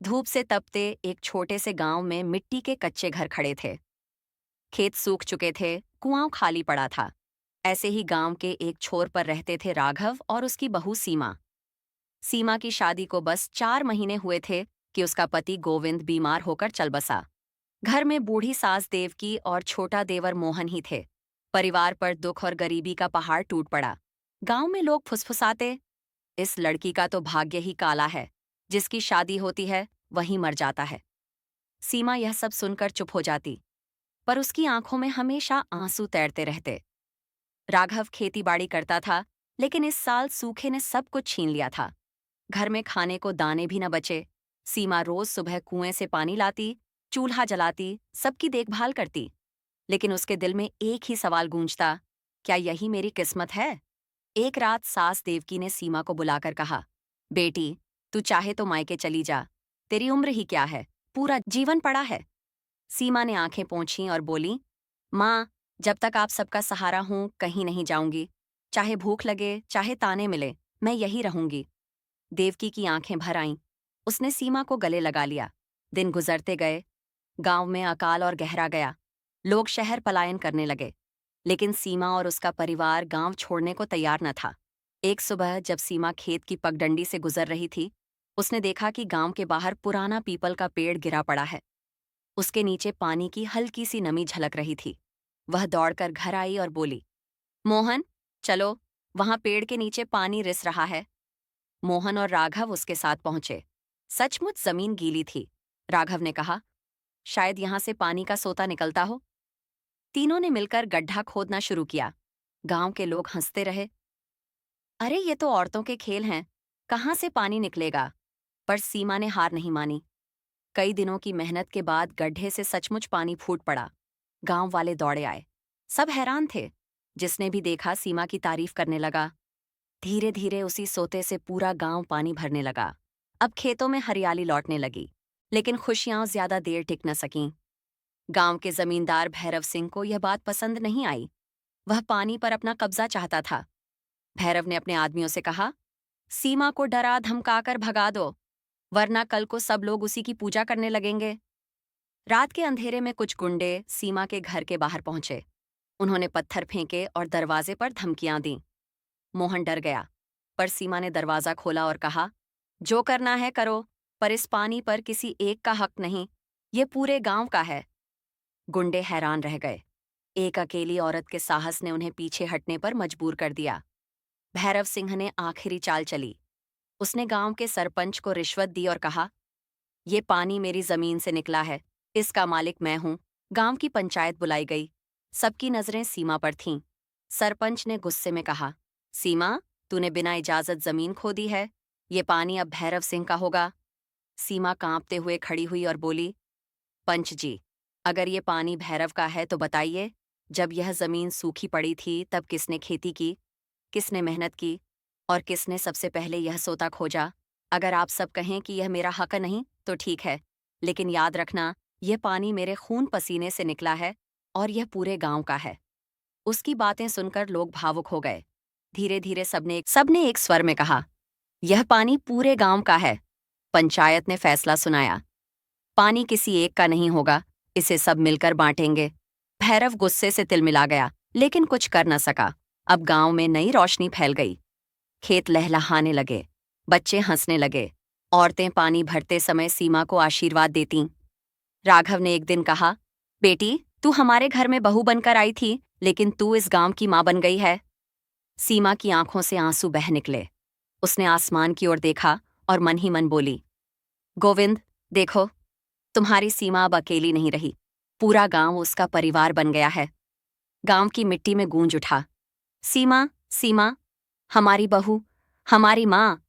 धूप से तपते एक छोटे से गांव में मिट्टी के कच्चे घर खड़े थे। खेत सूख चुके थे, कुआं खाली पड़ा था। ऐसे ही गांव के एक छोर पर रहते थे राघव और उसकी बहू सीमा। सीमा की शादी को बस 4 महीने हुए थे कि उसका पति गोविंद बीमार होकर चल बसा। घर में बूढ़ी सास देवकी और छोटा देवर मोहन ही थे। परिवार पर दुख और गरीबी का पहाड़ टूट पड़ा। गांव में लोग फुसफुसाते, इस लड़की का तो भाग्य ही काला है, जिसकी शादी होती है वही मर जाता है। सीमा यह सब सुनकर चुप हो जाती, पर उसकी आंखों में हमेशा आंसू तैरते रहते। राघव खेती बाड़ी करता था, लेकिन इस साल सूखे ने सब कुछ छीन लिया था। घर में खाने को दाने भी न बचे। सीमा रोज सुबह कुएं से पानी लाती, चूल्हा जलाती, सबकी देखभाल करती, लेकिन उसके दिल में एक ही सवाल गूंजता, क्या यही मेरी किस्मत है? एक रात सास देवकी ने सीमा को बुलाकर कहा, बेटी, तू चाहे तो मायके चली जा। तेरी उम्र ही क्या है, पूरा जीवन पड़ा है। सीमा ने आंखें पोंछीं और बोली, माँ, जब तक आप सबका सहारा हूं कहीं नहीं जाऊंगी। चाहे भूख लगे, चाहे ताने मिले, मैं यही रहूंगी। देवकी की आंखें भर आईं। उसने सीमा को गले लगा लिया। दिन गुजरते गए। गांव में अकाल और गहरा गया। लोग शहर पलायन करने लगे, लेकिन सीमा और उसका परिवार गांव छोड़ने को तैयार न था। एक सुबह जब सीमा खेत की पगडंडी से गुजर रही थी, उसने देखा कि गांव के बाहर पुराना पीपल का पेड़ गिरा पड़ा है। उसके नीचे पानी की हल्की सी नमी झलक रही थी। वह दौड़कर घर आई और बोली, मोहन, चलो, वहां पेड़ के नीचे पानी रिस रहा है। मोहन और राघव उसके साथ पहुंचे। सचमुच जमीन गीली थी। राघव ने कहा, शायद यहां से पानी का सोता निकलता हो। तीनों ने मिलकर गड्ढा खोदना शुरू किया। गांव के लोग हंसते रहे, अरे ये तो औरतों के खेल हैं, कहाँ से पानी निकलेगा। पर सीमा ने हार नहीं मानी। कई दिनों की मेहनत के बाद गड्ढे से सचमुच पानी फूट पड़ा। गांव वाले दौड़े आए। सब हैरान थे। जिसने भी देखा सीमा की तारीफ करने लगा। धीरे धीरे उसी सोते से पूरा गांव पानी भरने लगा। अब खेतों में हरियाली लौटने लगी, लेकिन खुशियां ज्यादा देर टिक न सकीं। गांव के जमींदार भैरव सिंह को यह बात पसंद नहीं आई। वह पानी पर अपना कब्जा चाहता था। भैरव ने अपने आदमियों से कहा, सीमा को डरा धमकाकर भगा दो, वरना कल को सब लोग उसी की पूजा करने लगेंगे। रात के अंधेरे में कुछ गुंडे सीमा के घर के बाहर पहुंचे। उन्होंने पत्थर फेंके और दरवाजे पर धमकियां दीं। मोहन डर गया, पर सीमा ने दरवाजा खोला और कहा, जो करना है करो, पर इस पानी पर किसी एक का हक नहीं, ये पूरे गांव का है। गुंडे हैरान रह गए। एक अकेली औरत के साहस ने उन्हें पीछे हटने पर मजबूर कर दिया। भैरव सिंह ने आखिरी चाल चली। उसने गांव के सरपंच को रिश्वत दी और कहा, ये पानी मेरी जमीन से निकला है, इसका मालिक मैं हूं। गांव की पंचायत बुलाई गई। सबकी नजरें सीमा पर थीं। सरपंच ने गुस्से में कहा, सीमा, तूने बिना इजाजत जमीन खोदी है, ये पानी अब भैरव सिंह का होगा। सीमा कांपते हुए खड़ी हुई और बोली, पंच जी, अगर ये पानी भैरव का है तो बताइए, जब यह जमीन सूखी पड़ी थी तब किसने खेती की, किसने मेहनत की, और किसने सबसे पहले यह सोता खोजा? अगर आप सब कहें कि यह मेरा हक नहीं तो ठीक है, लेकिन याद रखना, यह पानी मेरे खून पसीने से निकला है और यह पूरे गांव का है। उसकी बातें सुनकर लोग भावुक हो गए। धीरे धीरे सबने एक स्वर में कहा, यह पानी पूरे गांव का है। पंचायत ने फैसला सुनाया, पानी किसी एक का नहीं होगा, इसे सब मिलकर बांटेंगे। भैरव गुस्से से तिलमिला गया, लेकिन कुछ कर न सका। अब गांव में नई रोशनी फैल गई। खेत लहलहाने लगे, बच्चे हंसने लगे, औरतें पानी भरते समय सीमा को आशीर्वाद देतीं। राघव ने एक दिन कहा, बेटी, तू हमारे घर में बहू बनकर आई थी, लेकिन तू इस गांव की मां बन गई है। सीमा की आंखों से आंसू बह निकले। उसने आसमान की ओर देखा और मन ही मन बोली, गोविंद, देखो, तुम्हारी सीमा अब अकेली नहीं रही, पूरा गांव उसका परिवार बन गया है। गांव की मिट्टी में गूंज उठा, सीमा, सीमा, हमारी बहू, हमारी माँ।